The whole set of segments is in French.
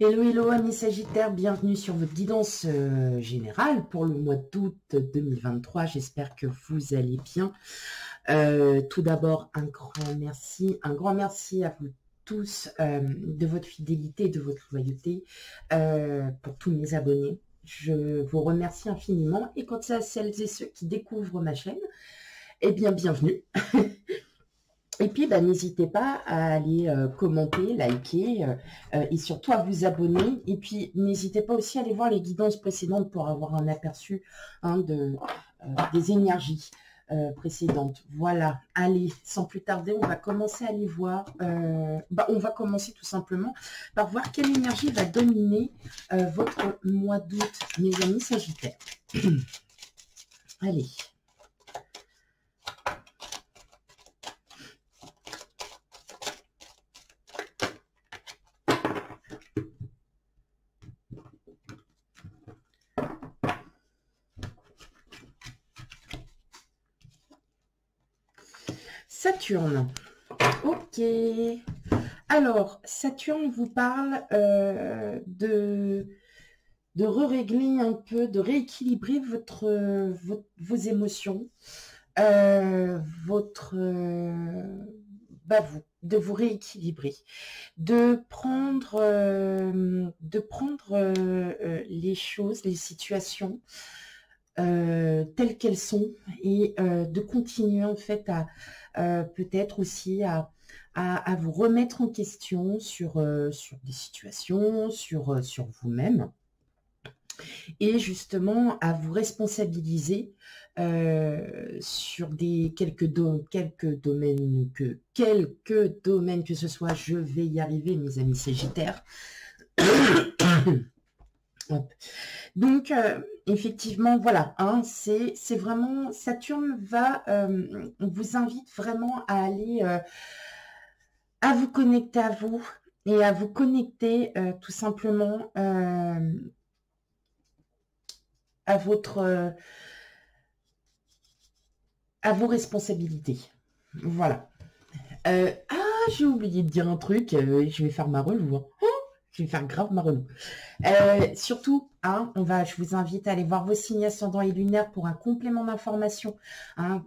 Hello, hello, amis Sagittaires, bienvenue sur votre guidance générale pour le mois d'août 2023. J'espère que vous allez bien. Tout d'abord, un grand merci à vous tous de votre fidélité et de votre loyauté pour tous mes abonnés. Je vous remercie infiniment. Et quant à celles et ceux qui découvrent ma chaîne, eh bien, bienvenue. Et puis, n'hésitez pas à aller commenter, liker et surtout à vous abonner. Et puis, n'hésitez pas aussi à aller voir les guidances précédentes pour avoir un aperçu des énergies précédentes. Voilà, allez, sans plus tarder, on va commencer à les voir. On va commencer tout simplement par voir quelle énergie va dominer votre mois d'août, mes amis Sagittaires. Allez. Saturne. Ok. Alors, Saturne vous parle de régler un peu, de rééquilibrer vos émotions, de vous rééquilibrer, de prendre les choses, les situations telles qu'elles sont et de continuer en fait à peut-être aussi à vous remettre en question sur des situations, sur vous-même et justement à vous responsabiliser sur quelques domaines que ce soit. Je vais y arriver, mes amis Sagittaires. Hop. Donc, effectivement, voilà, c'est vraiment, Saturne vous invite vraiment à aller, à vous connecter à vous et à vous connecter tout simplement à vos responsabilités. Voilà. J'ai oublié de dire un truc, je vais faire ma relou. Hein. Je vais faire grave ma relou. Surtout, je vous invite à aller voir vos signes ascendants et lunaires pour un complément d'information.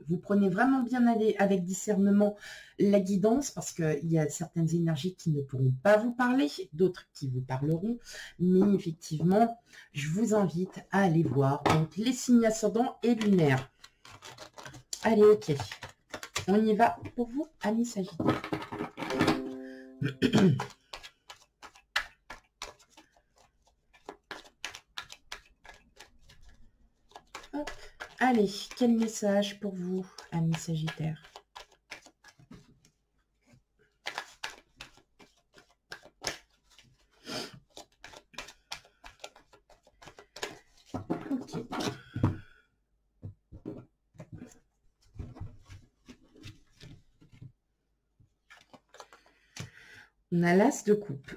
Vous prenez vraiment bien avec discernement la guidance parce qu'il y a certaines énergies qui ne pourront pas vous parler, d'autres qui vous parleront. Mais effectivement, je vous invite à aller voir donc, les signes ascendants et lunaires. Allez, ok. On y va pour vous, amis Sagittaires. Hop. Allez, quel message pour vous, amis Sagittaires? Ok. On a l'as de coupe,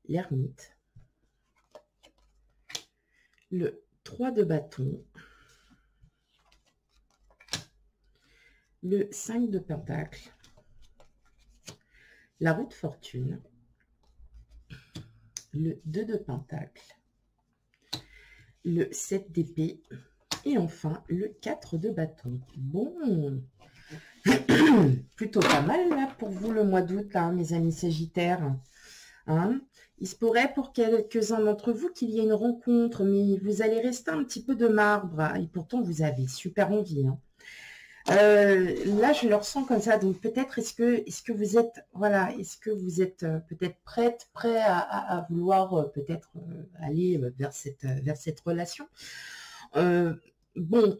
l'ermite, le 3 de bâton, le 5 de pentacle, la roue de fortune, le 2 de pentacle, le 7 d'épée et enfin le 4 de bâton. Bon, plutôt pas mal là pour vous le mois d'août, mes amis Sagittaires. Il se pourrait pour quelques-uns d'entre vous qu'il y ait une rencontre, mais vous allez rester un petit peu de marbre et pourtant vous avez super envie. Là, je le ressens comme ça. Donc peut-être est-ce que vous êtes peut-être prêt à vouloir peut-être aller vers cette relation. Bon.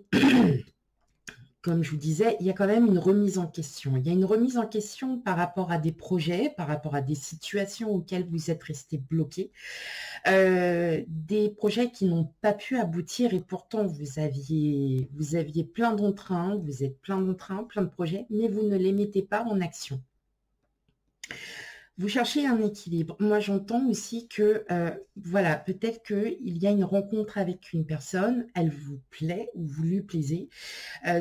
Comme je vous disais, il y a quand même une remise en question. Il y a une remise en question par rapport à des projets, par rapport à des situations auxquelles vous êtes resté bloqué, des projets qui n'ont pas pu aboutir et pourtant vous aviez plein d'entrain, vous êtes plein d'entrain, plein de projets, mais vous ne les mettez pas en action. Vous cherchez un équilibre. Moi, j'entends aussi que, peut-être qu'il y a une rencontre avec une personne, elle vous plaît ou vous lui plaisez,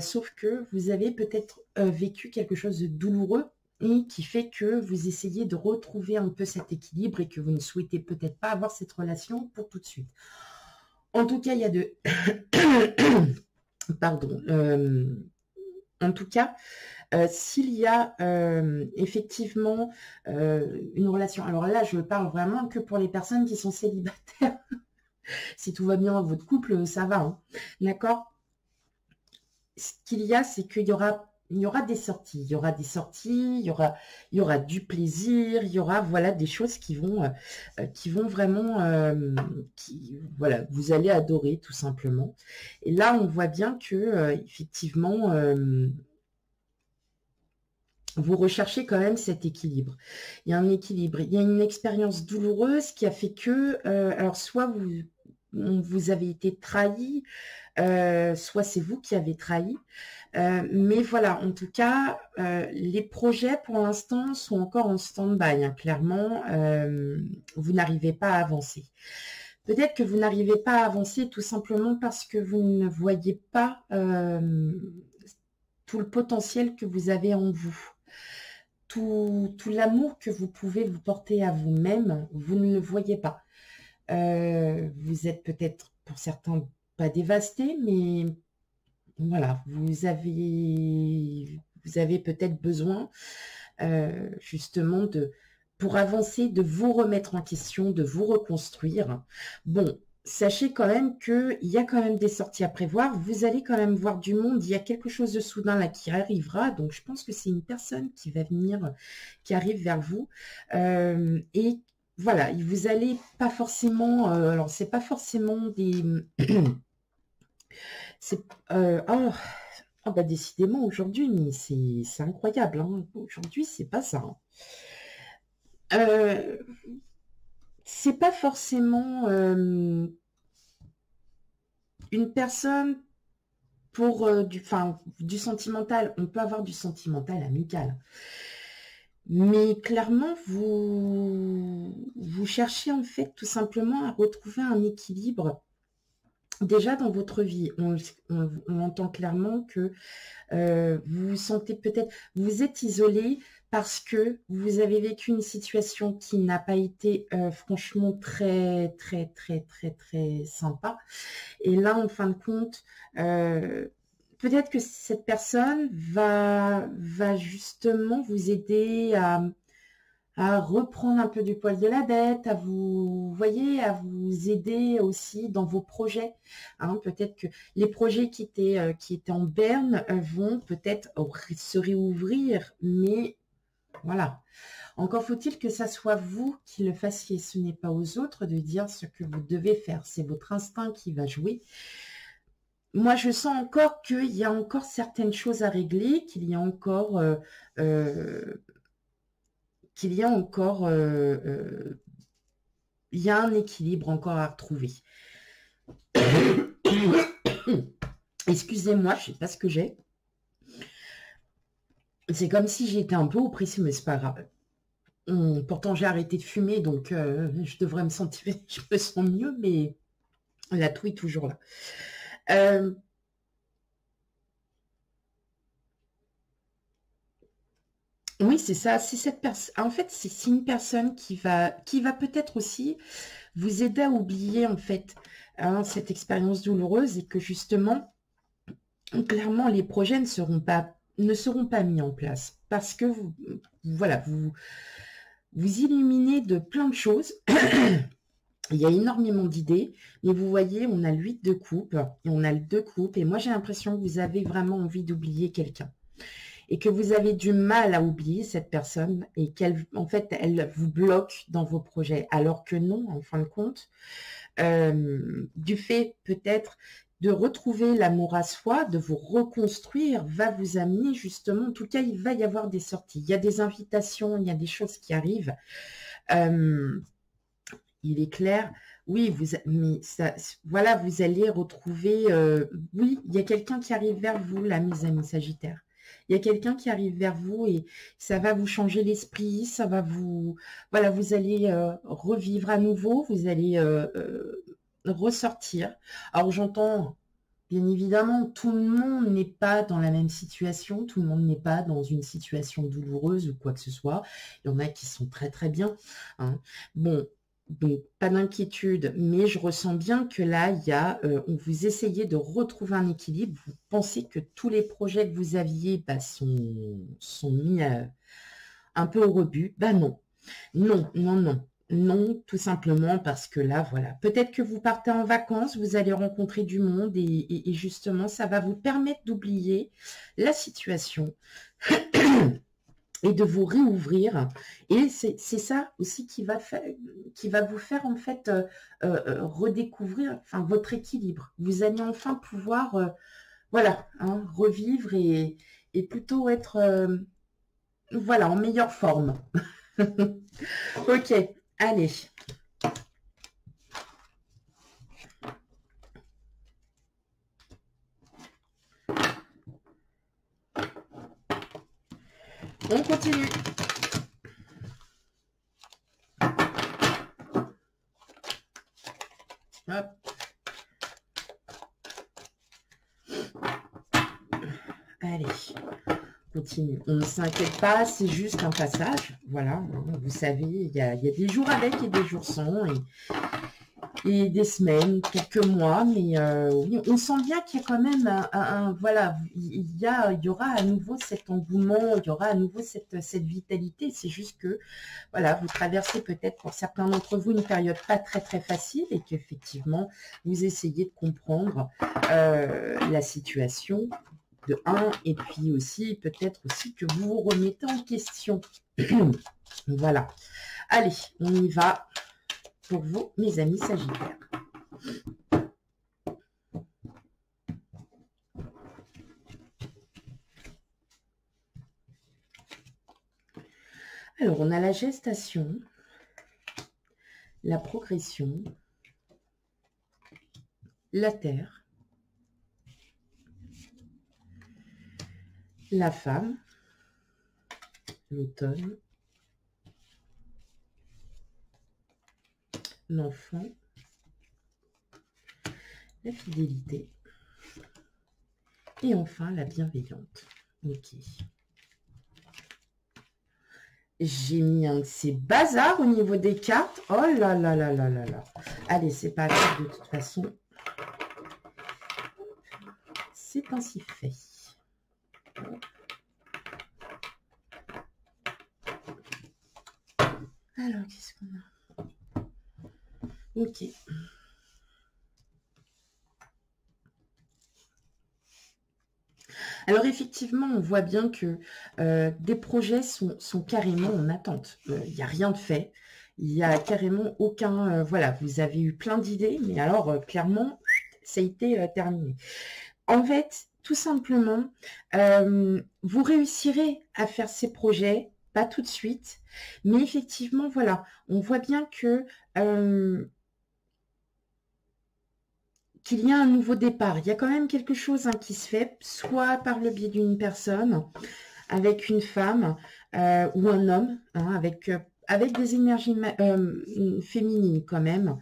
sauf que vous avez peut-être vécu quelque chose de douloureux et qui fait que vous essayez de retrouver un peu cet équilibre et que vous ne souhaitez peut-être pas avoir cette relation pour tout de suite. En tout cas, il y a de... Pardon. En tout cas, s'il y a effectivement une relation... Alors là, je parle vraiment que pour les personnes qui sont célibataires. Si tout va bien dans votre couple, ça va. Hein. D'accord? Ce qu'il y a, c'est qu'il y aura des sorties. Il y aura des sorties, il y aura du plaisir, il y aura voilà, des choses qui vont vraiment... voilà, vous allez adorer tout simplement. Et là, on voit bien que effectivement... vous recherchez quand même cet équilibre. Il y a un équilibre. Il y a une expérience douloureuse qui a fait que, alors soit vous avez été trahi, soit c'est vous qui avez trahi. Mais voilà, en tout cas, les projets pour l'instant sont encore en stand-by. Hein, clairement, vous n'arrivez pas à avancer. Peut-être que vous n'arrivez pas à avancer tout simplement parce que vous ne voyez pas tout le potentiel que vous avez en vous. Tout l'amour que vous pouvez vous porter à vous-même, vous ne le voyez pas. Vous êtes peut-être, pour certains, pas dévasté, mais voilà, vous avez peut-être besoin justement pour avancer, de vous remettre en question, de vous reconstruire. Bon, sachez quand même qu'il y a quand même des sorties à prévoir. Vous allez quand même voir du monde. Il y a quelque chose de soudain là qui arrivera. Donc, je pense que c'est une personne qui va venir, qui arrive vers vous. Et voilà, vous allez pas forcément... alors, c'est pas forcément des... oh, bah décidément, aujourd'hui, mais c'est incroyable. Hein. Aujourd'hui, c'est pas ça. Hein. C'est pas forcément une personne pour du sentimental. On peut avoir du sentimental amical. Mais clairement, vous cherchez en fait tout simplement à retrouver un équilibre. Déjà dans votre vie, on entend clairement que vous vous sentez peut-être, vous êtes isolé parce que vous avez vécu une situation qui n'a pas été franchement très, très, très, très, très sympa. Et là, en fin de compte, peut-être que cette personne va justement vous aider à reprendre un peu du poil de la bête, à vous voyez, à vous aider aussi dans vos projets. Hein, peut-être que les projets qui étaient en berne vont peut-être se réouvrir, mais voilà. Encore faut-il que ça soit vous qui le fassiez. Ce n'est pas aux autres de dire ce que vous devez faire. C'est votre instinct qui va jouer. Moi, je sens encore qu'il y a encore certaines choses à régler, qu'il y a encore... il y a un équilibre encore à retrouver. Excusez-moi, je ne sais pas ce que j'ai. C'est comme si j'étais un peu oppressée, mais c'est pas grave. Pourtant, j'ai arrêté de fumer, donc je devrais me sentir, je me sens mieux, mais la toux est toujours là. Oui, c'est ça. C'est cette personne. En fait, c'est une personne qui va peut-être aussi vous aider à oublier en fait cette expérience douloureuse et que justement, clairement, les projets ne seront pas mis en place parce que voilà, vous illuminez de plein de choses. Il y a énormément d'idées, mais vous voyez, on a le 8 de coupe et on a le 2 coupe et moi j'ai l'impression que vous avez vraiment envie d'oublier quelqu'un. Et que vous avez du mal à oublier cette personne et qu'elle, en fait, elle vous bloque dans vos projets. Alors que non, en fin de compte, du fait peut-être de retrouver l'amour à soi, de vous reconstruire, va vous amener justement, en tout cas, il va y avoir des sorties. Il y a des invitations, il y a des choses qui arrivent. Il est clair, oui, mais ça, voilà, vous allez retrouver, oui, il y a quelqu'un qui arrive vers vous, là, mes amis Sagittaires. Il y a quelqu'un qui arrive vers vous et ça va vous changer l'esprit, ça va vous... Voilà, vous allez revivre à nouveau, vous allez ressortir. Alors, j'entends bien évidemment, tout le monde n'est pas dans la même situation, tout le monde n'est pas dans une situation douloureuse ou quoi que ce soit. Il y en a qui sont très très bien, hein. Bon, donc pas d'inquiétude, mais je ressens bien que là, il y a, vous essayez de retrouver un équilibre. Vous pensez que tous les projets que vous aviez sont mis un peu au rebut. Bah non, non, non, non. Non, tout simplement parce que là, voilà, peut-être que vous partez en vacances, vous allez rencontrer du monde et justement, ça va vous permettre d'oublier la situation et de vous réouvrir. Et c'est ça aussi qui va vous faire en fait redécouvrir enfin, votre équilibre. Vous allez enfin pouvoir, voilà, hein, revivre et plutôt être, voilà, en meilleure forme. Ok, allez. On continue. Hop. Allez, continue. On ne s'inquiète pas, c'est juste un passage. Voilà, vous savez, il y a des jours avec et des jours sans. Et des semaines, quelques mois, mais oui, on sent bien qu'il y a quand même voilà, il y aura à nouveau cet engouement, il y aura à nouveau cette vitalité. C'est juste que, voilà, vous traversez peut-être pour certains d'entre vous une période pas très très facile et qu'effectivement, vous essayez de comprendre la situation de un, et puis aussi, peut-être aussi que vous vous remettez en question. Voilà. Allez, on y va. Pour vous, mes amis Sagittaires. Alors, on a la gestation, la progression, la terre, la femme, l'automne, l'enfant, la fidélité et enfin la bienveillante. Ok. J'ai mis un de ces bazars au niveau des cartes. Oh là là là là là là. Allez, c'est pas grave de toute façon. C'est ainsi fait. Alors, qu'est-ce qu'on a? Ok. Alors effectivement, on voit bien que des projets sont carrément en attente. Il n'y a rien de fait. Il n'y a carrément aucun... voilà, vous avez eu plein d'idées, mais alors clairement, ça a été terminé. En fait, tout simplement, vous réussirez à faire ces projets, pas tout de suite, mais effectivement, voilà, on voit bien que... qu'il y a un nouveau départ. Il y a quand même quelque chose qui se fait, soit par le biais d'une personne, avec une femme ou un homme, hein, avec des énergies féminines quand même.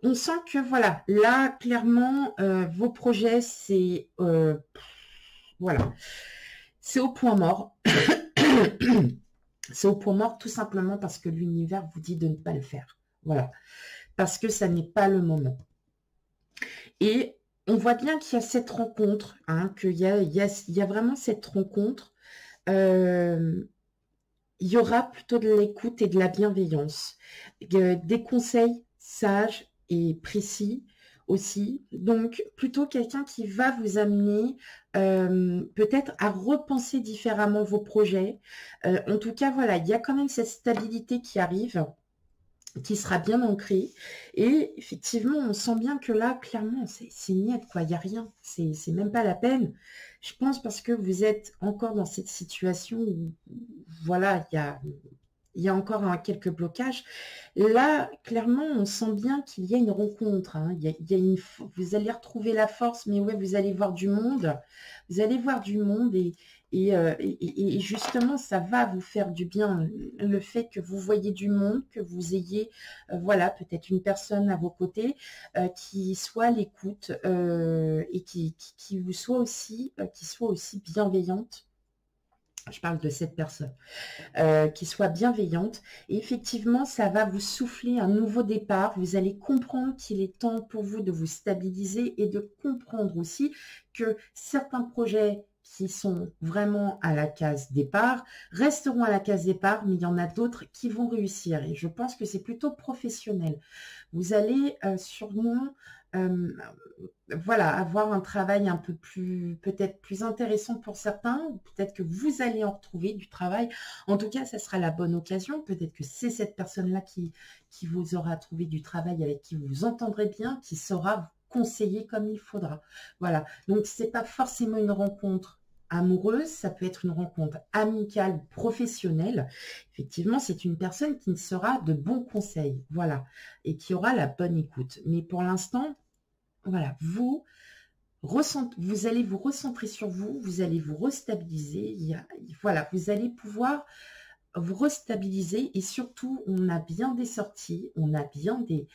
On sent que voilà, là, clairement, vos projets, c'est voilà, c'est au point mort. C'est au point mort tout simplement parce que l'univers vous dit de ne pas le faire. Voilà. Parce que ça n'est pas le moment. Et on voit bien qu'il y a cette rencontre, hein, qu'il y a vraiment cette rencontre. Il y aura plutôt de l'écoute et de la bienveillance. Des conseils sages et précis aussi. Donc, plutôt quelqu'un qui va vous amener peut-être à repenser différemment vos projets. En tout cas, voilà, il y a quand même cette stabilité qui arrive, qui sera bien ancré. Et effectivement, on sent bien que là, clairement, c'est niet, quoi. Il n'y a rien. C'est même pas la peine. Je pense parce que vous êtes encore dans cette situation où, voilà, il y a encore quelques blocages. Là, clairement, on sent bien qu'il y a une rencontre. Hein. Vous allez retrouver la force, mais ouais, vous allez voir du monde. Vous allez voir du monde et Et justement, ça va vous faire du bien, le fait que vous voyez du monde, que vous ayez, voilà, peut-être une personne à vos côtés qui soit à l'écoute et qui vous soit aussi, qui soit aussi bienveillante. Je parle de cette personne qui soit bienveillante. Et effectivement, ça va vous souffler un nouveau départ. Vous allez comprendre qu'il est temps pour vous de vous stabiliser et de comprendre aussi que certains projets qui sont vraiment à la case départ resteront à la case départ, mais il y en a d'autres qui vont réussir. Et je pense que c'est plutôt professionnel. Vous allez sûrement voilà, avoir un travail un peu plus, peut-être plus intéressant pour certains, ou peut-être que vous allez en retrouver du travail. En tout cas, ça sera la bonne occasion. Peut-être que c'est cette personne-là qui vous aura trouvé du travail, avec qui vous vous entendrez bien, qui saura vous conseiller comme il faudra. Voilà, donc c'est pas forcément une rencontre amoureuse, ça peut être une rencontre amicale, professionnelle. Effectivement, c'est une personne qui sera de bons conseils, voilà, et qui aura la bonne écoute. Mais pour l'instant, voilà, vous allez vous recentrer sur vous, vous allez vous restabiliser. Voilà, vous allez pouvoir vous restabiliser et surtout, on a bien des sorties, on a bien des,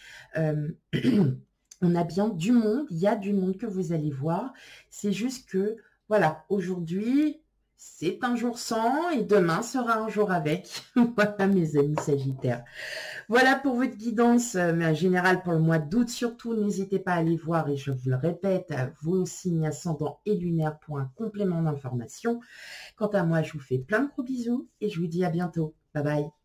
on a bien du monde. Il y a du monde que vous allez voir. C'est juste que, voilà, aujourd'hui, c'est un jour sans et demain sera un jour avec. Voilà, mes amis Sagittaires. Voilà pour votre guidance générale pour le mois d'août. Surtout, n'hésitez pas à aller voir, et je vous le répète, vos signes ascendants et lunaires pour un complément d'information. Quant à moi, je vous fais plein de gros bisous et je vous dis à bientôt. Bye bye.